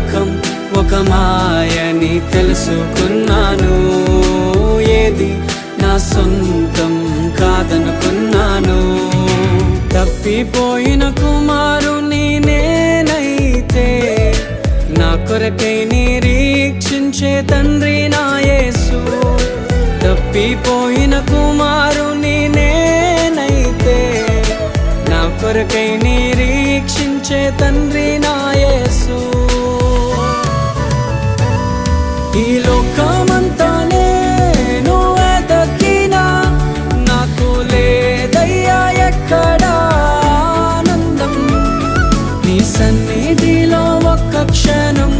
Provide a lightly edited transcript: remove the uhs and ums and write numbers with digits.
లోకం ఒక మాయని తెలుసుకున్నాను. ఏది నా సొంతం కాదనుకున్నాను. తప్పిపోయిన కుమారుని నేనైతే నా కొరకై నిరీక్షించే తండ్రి నా యేసు. తప్పిపోయిన కుమారుని నేనైతే నా కొరకై నిరీక్షించే తండ్రి నా యేసు. ఈ లోకమంతా నేను వెతకినా నాకు లేదయ్యా ఎక్కడా ఆనందం. నీ సన్నిధిలో ఒక్క క్షణం